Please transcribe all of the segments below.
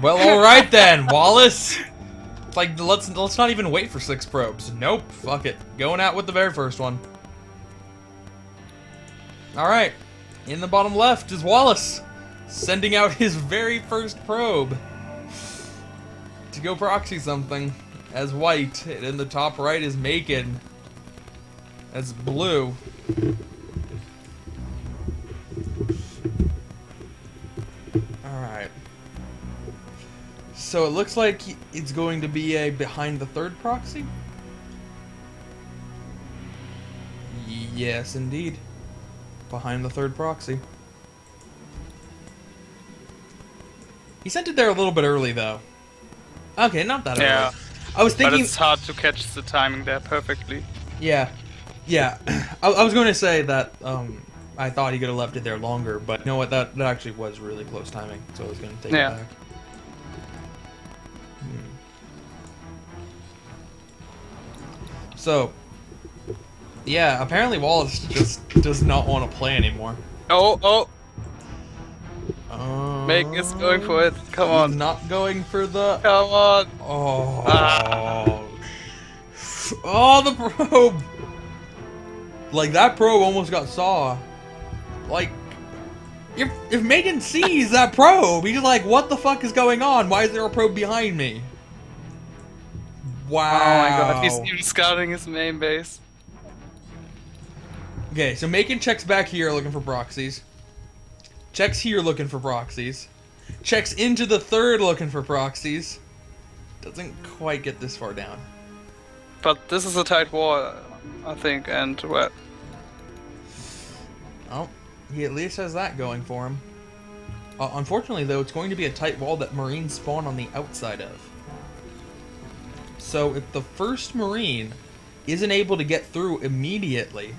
Well, all right then, Wallace. Like, let's not even wait for 6 probes. Nope, fuck it. Going out with the very first one. All right, in the bottom left is Wallace, sending out his very first probe to go proxy something as white, and in the top right is Makin as blue. Alright. So it looks like it's going to be a behind the third proxy? Yes, indeed. Behind the third proxy. He sent it there a little bit early, though. Okay, not that early. I was thinking... But it's hard to catch the timing there perfectly. Yeah. Yeah. I was going to say that I thought he could have left it there longer, but you know what? That actually was really close timing, so I was going to take it back. So, yeah, apparently Wallace just does not want to play anymore. Oh! Makin is going for it. Come on. He's not going for the... Come on. Oh. Ah. Oh, the probe. Like, that probe almost got saw. Like, if Makin sees that probe, he's like, what the fuck is going on? Why is there a probe behind me? Wow. Oh my god, he's even scouting his main base. Okay, so Makin checks back here looking for proxies. Checks here looking for proxies. Checks into the third looking for proxies. Doesn't quite get this far down. But this is a tight wall, I think, and well... Oh, he at least has that going for him. Unfortunately, though, it's going to be a tight wall that Marines spawn on the outside of. So if the first Marine isn't able to get through immediately,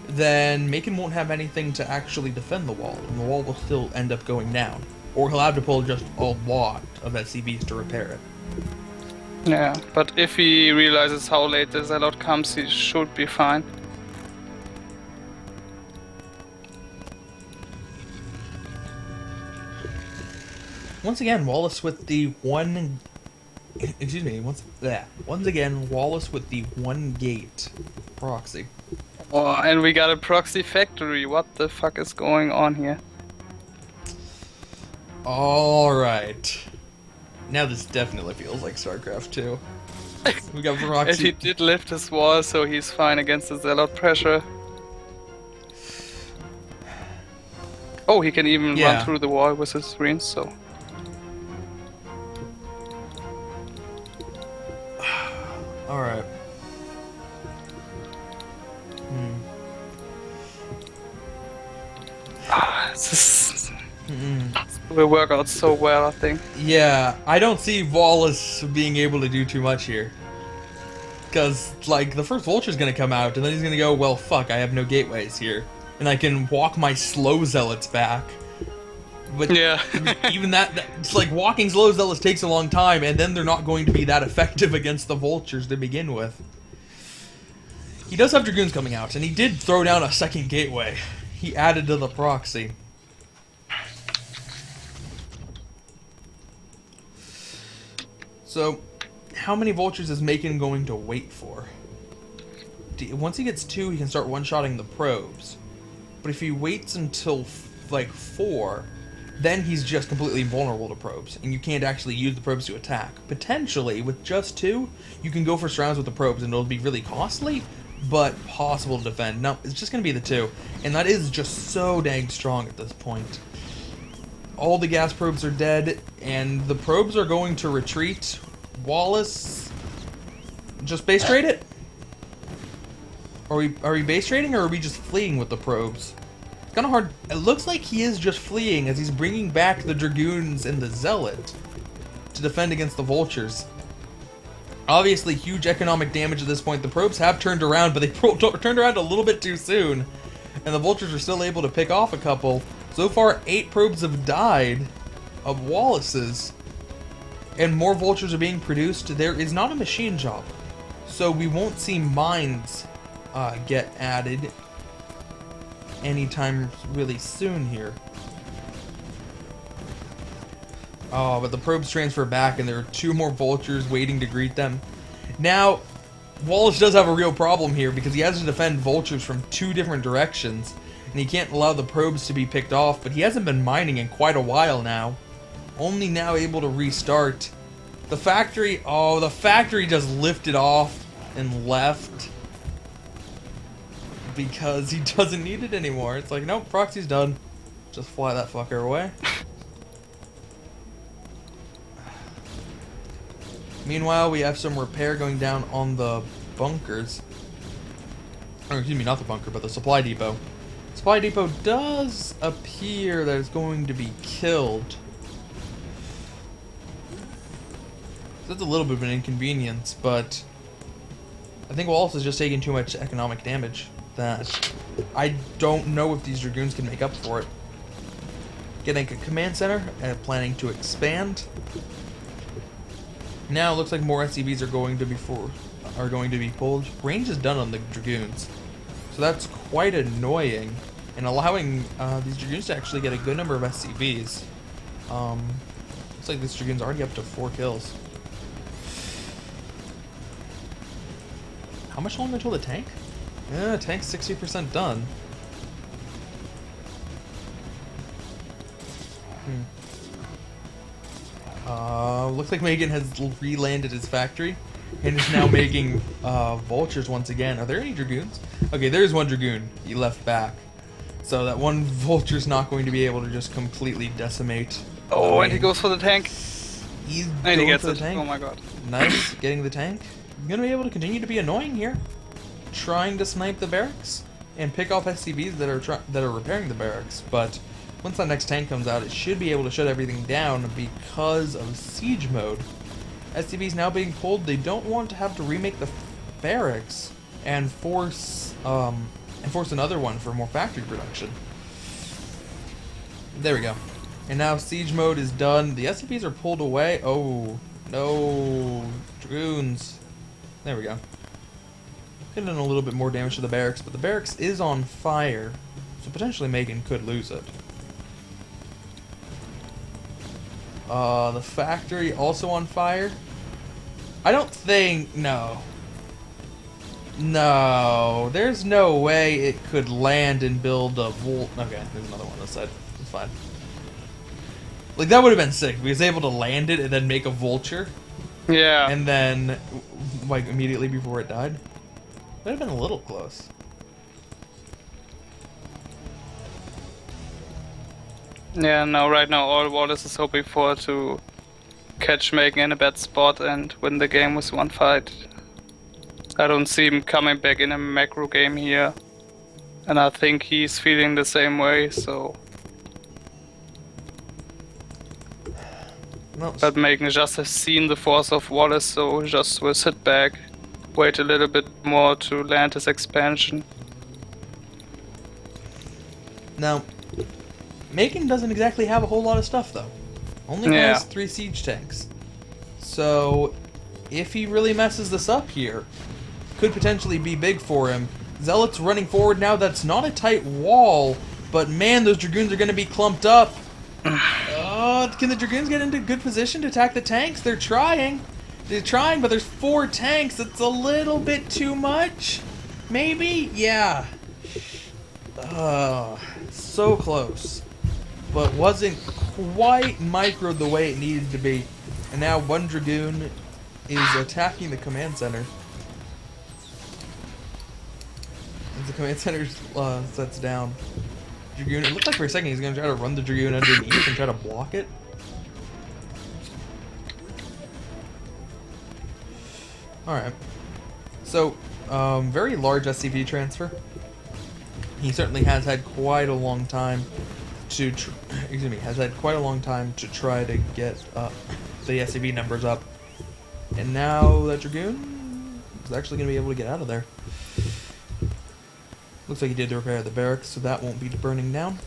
then Makin won't have anything to actually defend the wall, and the wall will still end up going down. Or he'll have to pull just a lot of SCVs to repair it. Yeah, but if he realizes how late the Zealot comes, he should be fine. Once again, Wallace with the one... Excuse me, once again, Wallace with the one gate proxy. Oh, and we got a proxy factory. What the fuck is going on here? Alright. Now this definitely feels like StarCraft 2. We got proxy. And he did lift his wall, so he's fine against the Zealot pressure. Oh, he can even run through the wall with his screens, so... Alright. This will work out so well, I think. Yeah, I don't see Wallace being able to do too much here. Because, like, the first Vulture's gonna come out, and then he's gonna go, well, fuck, I have no gateways here. And I can walk my slow Zealots back. But yeah. even that, it's like, walking slow Zealots takes a long time, and then they're not going to be that effective against the Vultures to begin with. He does have Dragoons coming out, and he did throw down a second gateway. He added to the proxy. So, how many Vultures is Makin going to wait for? Once he gets 2, he can start one-shotting the probes. But if he waits until, like, 4, then he's just completely invulnerable to probes, and you can't actually use the probes to attack. Potentially, with just 2, you can go for surrounds with the probes, and it'll be really costly, but possible to defend. No, it's just going to be the 2, and that is just so dang strong at this point. All the gas probes are dead, and the probes are going to retreat. Wallace, just base trade it? Are we base trading, or are we just fleeing with the probes? It's kind of hard. It looks like he is just fleeing as he's bringing back the Dragoons and the Zealot to defend against the Vultures. Obviously, huge economic damage at this point. The probes have turned around, but they turned around a little bit too soon. And the Vultures are still able to pick off a couple. So far, 8 probes have died of Wallace's. And more Vultures are being produced. There is not a machine job. So we won't see mines get added anytime really soon here. Oh, but the probes transfer back, and there are 2 more vultures waiting to greet them. Now, Wallace does have a real problem here because he has to defend vultures from 2 different directions, and he can't allow the probes to be picked off, but he hasn't been mining in quite a while now. Only now able to restart. The factory just lifted off and left because he doesn't need it anymore. It's like, nope, proxy's done. Just fly that fucker away. Meanwhile, we have some repair going down on the bunkers. Or, excuse me, not the bunker, but the supply depot. Supply depot does appear that it's going to be killed. That's a little bit of an inconvenience, but I think Wallace is just taking too much economic damage that I don't know if these Dragoons can make up for it. Getting a command center and planning to expand. Now it looks like more SCVs are going to be pulled. Range is done on the Dragoons, so that's quite annoying, and allowing these Dragoons to actually get a good number of SCVs. Looks like this Dragoon's already up to 4 kills. How much longer until the tank? Yeah, tank's 60% done. Looks like Makin has re-landed his factory and is now making vultures once again. Are there any Dragoons? Okay, there's 1 Dragoon he left back. So that 1 vulture's not going to be able to just completely decimate. Oh, and he goes for the tank. He's And going he gets for the it. tank. Oh my god. Nice, getting the tank. I'm gonna be able to continue to be annoying here, trying to snipe the barracks and pick off SCVs that are repairing the barracks. But once that next tank comes out, it should be able to shut everything down because of siege mode. SCVs now being pulled, they don't want to have to remake the barracks and force another one for more factory production. There we go. And now siege mode is done. The SCVs are pulled away. Oh no, Dragoons. There we go. Could have done a little bit more damage to the barracks, but the barracks is on fire, so potentially Makin could lose it. The factory also on fire. I don't think... No, there's no way it could land and build a volt. Okay, there's another one on this side. It's fine. Like, that would have been sick. If he was able to land it and then make a vulture. Yeah. And then, like, immediately before it died. Would have been a little close. Yeah, no, right now all Wallace is hoping for to catch Makin in a bad spot and win the game with 1 fight. I don't see him coming back in a macro game here. And I think he's feeling the same way, so... No, But Makin just has seen the force of Wallace, so just will sit back, wait a little bit more to land his expansion. now, Makin doesn't exactly have a whole lot of stuff, though. Only has 3 siege tanks. So, if he really messes this up here, could potentially be big for him. Zealots running forward now. That's not a tight wall, but man, those Dragoons are going to be clumped up. Can the Dragoons get into good position to attack the tanks? They're trying. But there's 4 tanks. It's a little bit too much. Maybe? Yeah. So close. But wasn't quite microed the way it needed to be. And now 1 Dragoon is attacking the command center. As the command center sets down. Dragoon, it looked like for a second he's going to try to run the Dragoon underneath and try to block it. Alright. So, very large SCV transfer. He certainly has had quite a long time to try to get the SCV numbers up. And now that Dragoon is actually going to be able to get out of there. Looks like he did the repair of the barracks, so that won't be burning down.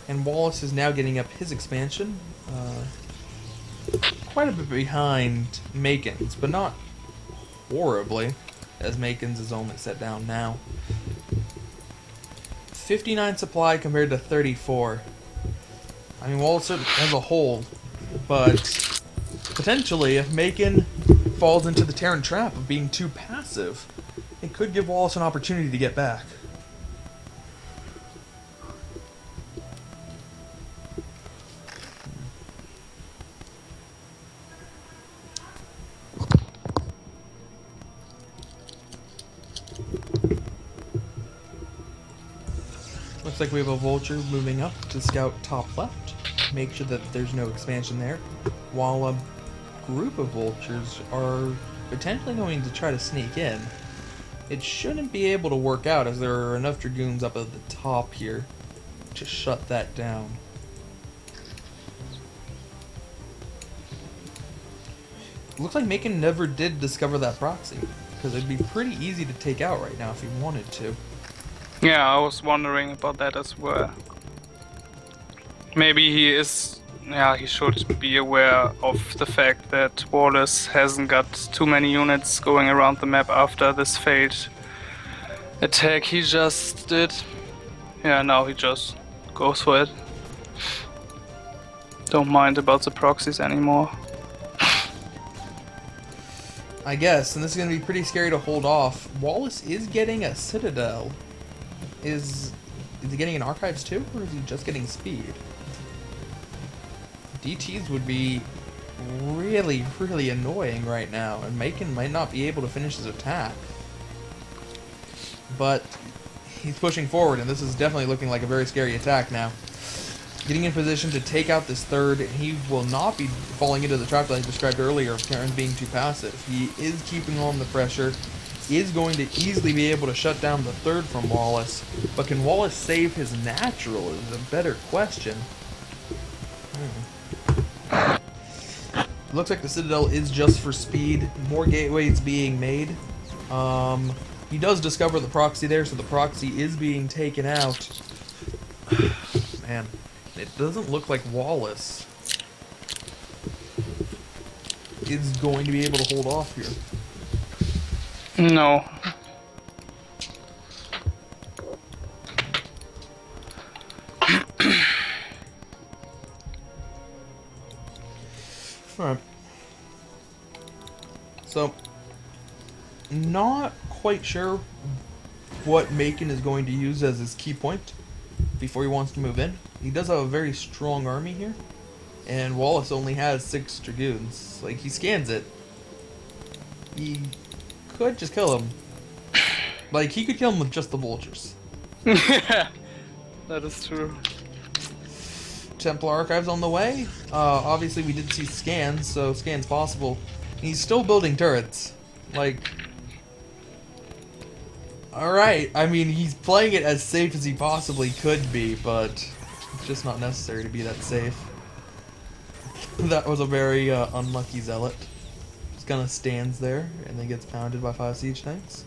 And Wallace is now getting up his expansion. Quite a bit behind Makin's, but not horribly, as Makin's is only set down now. 59 supply compared to 34. I mean, Wallace as a whole, but potentially if Makin falls into the Terran trap of being too passive, it could give Wallace an opportunity to get back. Looks like we have a vulture moving up to scout top left. Make sure that there's no expansion there. While a group of vultures are potentially going to try to sneak in. It shouldn't be able to work out as there are enough dragoons up at the top here to shut that down. Looks like Makin never did discover that proxy, because it'd be pretty easy to take out right now if he wanted to. Yeah, I was wondering about that as well. Maybe he is... Yeah, he should be aware of the fact that Wallace hasn't got too many units going around the map after this failed attack he just did. Yeah, now he just goes for it. Don't mind about the proxies anymore. I guess, and this is going to be pretty scary to hold off. Wallace is getting a Citadel. Is he getting an Archives too, or is he just getting speed? DTs would be really, really annoying right now, and Makin might not be able to finish his attack. But he's pushing forward, and this is definitely looking like a very scary attack now. Getting in position to take out this third, and he will not be falling into the trap that I described earlier of Terrans being too passive. He is keeping on the pressure, is going to easily be able to shut down the third from Wallace, but can Wallace save his natural is a better question. Looks like the Citadel is just for speed. More gateways being made. He does discover the proxy there, so the proxy is being taken out. Man, it doesn't look like Wallace is going to be able to hold off here. No. Alright. So, not quite sure what Makin is going to use as his key point before he wants to move in. He does have a very strong army here, and Wallace only has 6 dragoons. Like, he scans it. He could just kill him. Like, he could kill him with just the vultures. Yeah, that is true. Templar Archives on the way. Obviously we did see scans, so scans possible. He's still building turrets. Like, alright, I mean, he's playing it as safe as he possibly could be, but it's just not necessary to be that safe. That was a very unlucky zealot. Just kind of stands there and then gets pounded by 5 siege tanks.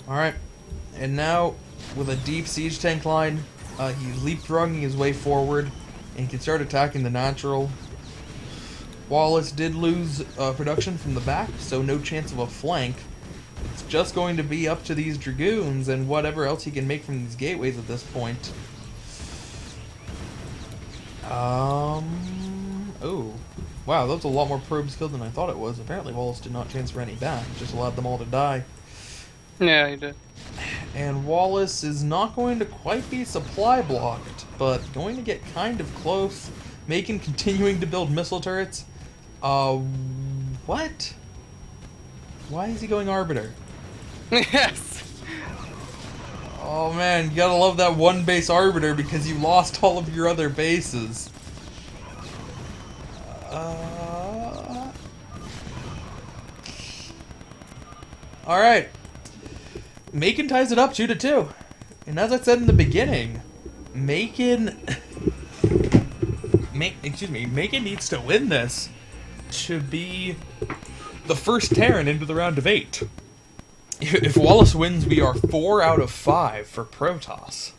Alright, and now with a deep siege tank line, he's leapfrogging his way forward and can start attacking the natural. Wallace did lose production from the back, so no chance of a flank. It's just going to be up to these dragoons and whatever else he can make from these gateways at this point. Oh. Wow, that was a lot more probes killed than I thought it was. Apparently Wallace did not transfer any back, just allowed them all to die. Yeah, he did. And Wallace is not going to quite be supply blocked, but going to get kind of close. Makin continuing to build missile turrets. What? Why is he going Arbiter? Yes! Oh man, you gotta love that one base Arbiter because you lost all of your other bases. Alright. Makin ties it up 2-2. And as I said in the beginning, Makin needs to win this to be the first Terran into the round of 8. If Wallace wins, we are 4 out of 5 for Protoss.